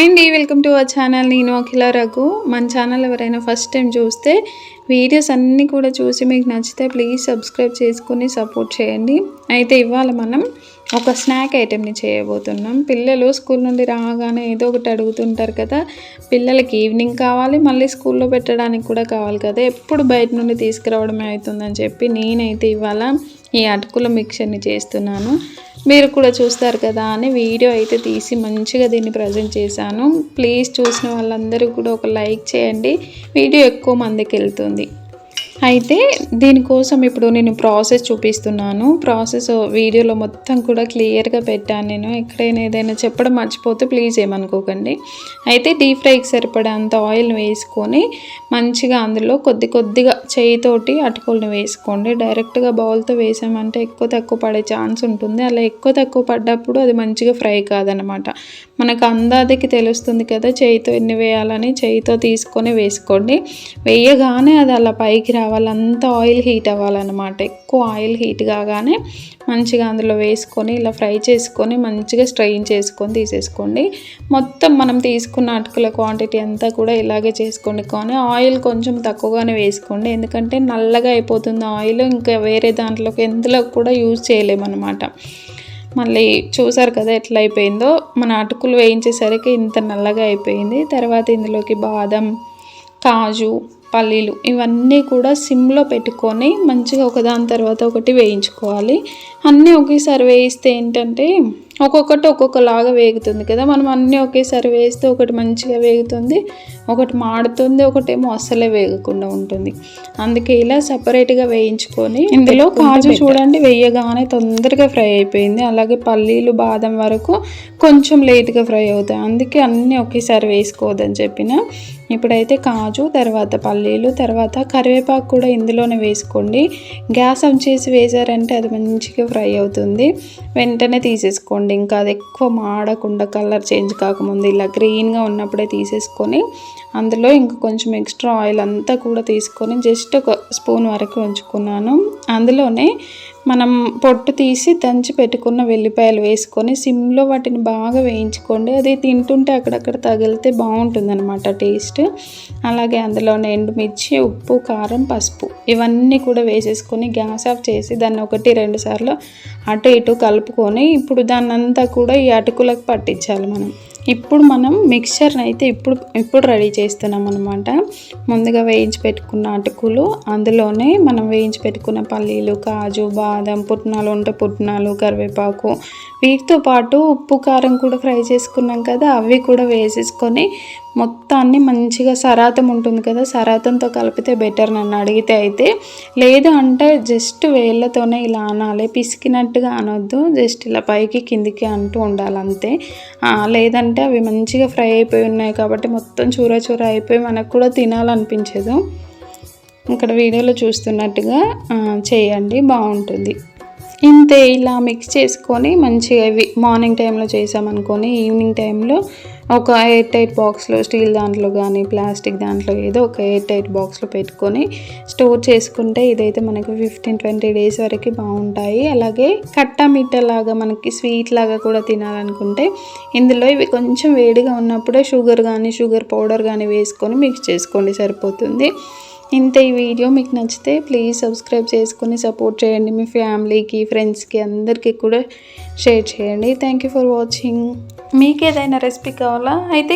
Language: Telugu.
హాయ్ అండి, వెల్కమ్ టు అవర్ ఛానల్. నేను అఖిల రఘు. మన ఛానల్ ఎవరైనా ఫస్ట్ టైం చూస్తే వీడియోస్ అన్నీ కూడా చూసి మీకు నచ్చితే ప్లీజ్ సబ్స్క్రైబ్ చేసుకుని సపోర్ట్ చేయండి. అయితే ఇవాళ మనం ఒక స్నాక్ ఐటెంని చేయబోతున్నాం. పిల్లలు స్కూల్ నుండి రాగానే ఏదో ఒకటి అడుగుతుంటారు కదా. పిల్లలకి ఈవినింగ్ కావాలి, మళ్ళీ స్కూల్లో పెట్టడానికి కూడా కావాలి కదా. ఎప్పుడు బయట నుండి తీసుకురావడమే అవుతుందని చెప్పి నేనైతే ఇవాళ ఈ అటుకుల మిక్చర్ని చేస్తున్నాను. మీరు కూడా చూస్తారు కదా అని వీడియో అయితే తీసి మంచిగా దీన్ని ప్రజెంట్ చేశాను. ప్లీజ్ చూసిన వాళ్ళందరూ కూడా ఒక లైక్ చేయండి, వీడియో ఎక్కువ మందికి వెళ్తుంది. అయితే దీనికోసం ఇప్పుడు నేను ప్రాసెస్ చూపిస్తున్నాను. ప్రాసెస్ వీడియోలో మొత్తం కూడా క్లియర్గా పెట్టాను. నేను ఎక్కడైనా ఏదైనా చెప్పడం మర్చిపోతే ప్లీజ్ ఏమనుకోకండి. అయితే డీప్ ఫ్రైకి సరిపడంత ఆయిల్ని వేసుకొని మంచిగా అందులో కొద్దిగా చేయితోటి అటుకులను వేసుకోండి. డైరెక్ట్గా బౌల్తో వేసామంటే ఎక్కువ తక్కువ పడే ఛాన్స్ ఉంటుంది. అలా ఎక్కువ తక్కువ పడ్డప్పుడు అది మంచిగా ఫ్రై కాదనమాట. మనకు అందాదికి తెలుస్తుంది కదా చేయితో ఎన్ని వేయాలని. చేయితో తీసుకొని వేసుకోండి. వేయగానే అది అలా పైకి రావాలంతా ఆయిల్ హీట్ అవ్వాలన్నమాట. ఎక్కువ ఆయిల్ హీట్ కాగానే మంచిగా అందులో వేసుకొని ఇలా ఫ్రై చేసుకొని మంచిగా స్ట్రెయిన్ చేసుకొని తీసేసుకోండి. మొత్తం మనం తీసుకున్న అటుకుల క్వాంటిటీ అంతా కూడా ఇలాగే చేసుకోండి. కానీ ఆయిల్ కొంచెం తక్కువగానే వేసుకోండి, ఎందుకంటే నల్లగా అయిపోతుంది ఆయిల్. ఇంకా వేరే దాంట్లోకి ఎందులో కూడా యూజ్ చేయలేమన్నమాట. మళ్ళీ చూసారు కదా ఎట్లా అయిపోయిందో. మన అటుకులు వేయించేసరికి ఇంత నల్లగా అయిపోయింది. తర్వాత ఇందులోకి బాదం, కాజు, పల్లీలు ఇవన్నీ కూడా సిమ్లో పెట్టుకొని మంచిగా ఒకదాని తర్వాత ఒకటి వేయించుకోవాలి. అన్నీ ఒకేసారి వేయిస్తే ఏంటంటే ఒక్కొక్కటి ఒక్కొక్కలాగా వేగుతుంది కదా. మనం అన్నీ ఒకేసారి వేస్తే ఒకటి మంచిగా వేగుతుంది, ఒకటి మాడుతుంది, ఒకటేమో అస్సలే వేగకుండా ఉంటుంది. అందుకే ఇలా సపరేట్గా వేయించుకొని ఇందులో కాజు చూడండి వేయగానే తొందరగా ఫ్రై అయిపోయింది. అలాగే పల్లీలు, బాదం వరకు కొంచెం లేట్గా ఫ్రై అవుతాయి. అందుకే అన్నీ ఒకేసారి వేసుకోవద్దని చెప్పిన. ఇప్పుడైతే కాజు, తర్వాత పల్లీలు, తర్వాత కరివేపాకు కూడా ఇందులోనే వేసుకోండి. గ్యాస్ ఆన్ చేసి వేసారంటే అది మంచిగా ఫ్రై అవుతుంది. వెంటనే తీసేసుకోండి. ఇంకా అది ఎక్కువ మాడకుండా కలర్ చేంజ్ కాకముందు ఇలా గ్రీన్గా ఉన్నప్పుడే తీసేసుకొని అందులో ఇంకా కొంచెం ఎక్స్ట్రా ఆయిల్ అంతా కూడా తీసుకొని జస్ట్ ఒక స్పూన్ వరకు ఉంచుకున్నాను. అందులోనే మనం పొట్టు తీసి దంచి పెట్టుకున్న వెల్లిపాయలు వేసుకొని సిమ్లో వాటిని బాగా వేయించుకోండి. అది తింటుంటే అక్కడక్కడ తగిలితే బాగుంటుంది అనమాట టేస్ట్. అలాగే అందులోనే ఎండుమిర్చి, ఉప్పు, కారం, పసుపు ఇవన్నీ కూడా వేసేసుకొని గ్యాస్ ఆఫ్ చేసి దాన్ని 1-2 సార్లు అటు ఇటు కలుపుకొని ఇప్పుడు దాన్ని అంతా కూడా ఈ అటుకులకు పట్టించాలి మనం. ఇప్పుడు మనం మిక్చర్ని అయితే ఇప్పుడు రెడీ చేస్తున్నాం అనమాట. ముందుగా వేయించి పెట్టుకున్న అటుకులు, అందులోనే మనం వేయించి పెట్టుకున్న పల్లీలు, కాజు, బాదం, పుట్నాలు ఉంటే పుట్నాలు, కరివేపాకు, వీటితో పాటు ఉప్పు, కారం కూడా ఫ్రై చేసుకున్నాం కదా, అవి కూడా వేసేసుకొని మొత్తాన్ని మంచిగా సరాతం ఉంటుంది కదా, సరాతంతో కలిపితే బెటర్ నన్ను అడిగితే. అయితే లేదు అంటే జస్ట్ వేళ్ళతోనే ఇలా అనాలి, పిసికినట్టుగా అనొద్దు, జస్ట్ ఇలా పైకి కిందికి అంటూ ఉండాలి అంతే. లేదంటే అవి మంచిగా ఫ్రై అయిపోయి ఉన్నాయి కాబట్టి మొత్తం చూర చూర అయిపోయి మనకు కూడా తినాలనిపించదు. ఇక్కడ వీడియోలో చూస్తున్నట్టుగా చేయండి, బాగుంటుంది. ఇంతే, ఇలా మిక్స్ చేసుకొని మంచిగా ఇవి మార్నింగ్ టైంలో చేసామనుకొని ఈవినింగ్ టైంలో ఒక ఎయిర్ టైట్ బాక్స్లో, స్టీల్ దాంట్లో కానీ ప్లాస్టిక్ దాంట్లో ఏదో ఒక ఎయిర్ టైట్ బాక్స్లో పెట్టుకొని స్టోర్ చేసుకుంటే ఇదైతే మనకు 15-20 డేస్ వరకు బాగుంటాయి. అలాగే కట్టా మీఠా లాగా మనకి స్వీట్ లాగా కూడా తినాలనుకుంటే ఇందులో ఇవి కొంచెం వేడిగా ఉన్నప్పుడే షుగర్ పౌడర్ కానీ వేసుకొని మిక్స్ చేసుకోండి, సరిపోతుంది. ఇంత ఈ వీడియో మీకు నచ్చితే ప్లీజ్ సబ్స్క్రైబ్ చేసుకొని సపోర్ట్ చేయండి. మీ ఫ్యామిలీకి, ఫ్రెండ్స్కి అందరికీ కూడా షేర్ చేయండి. Thank you for watching. మీకు ఏదైనా రెసిపీ కావాలా అయితే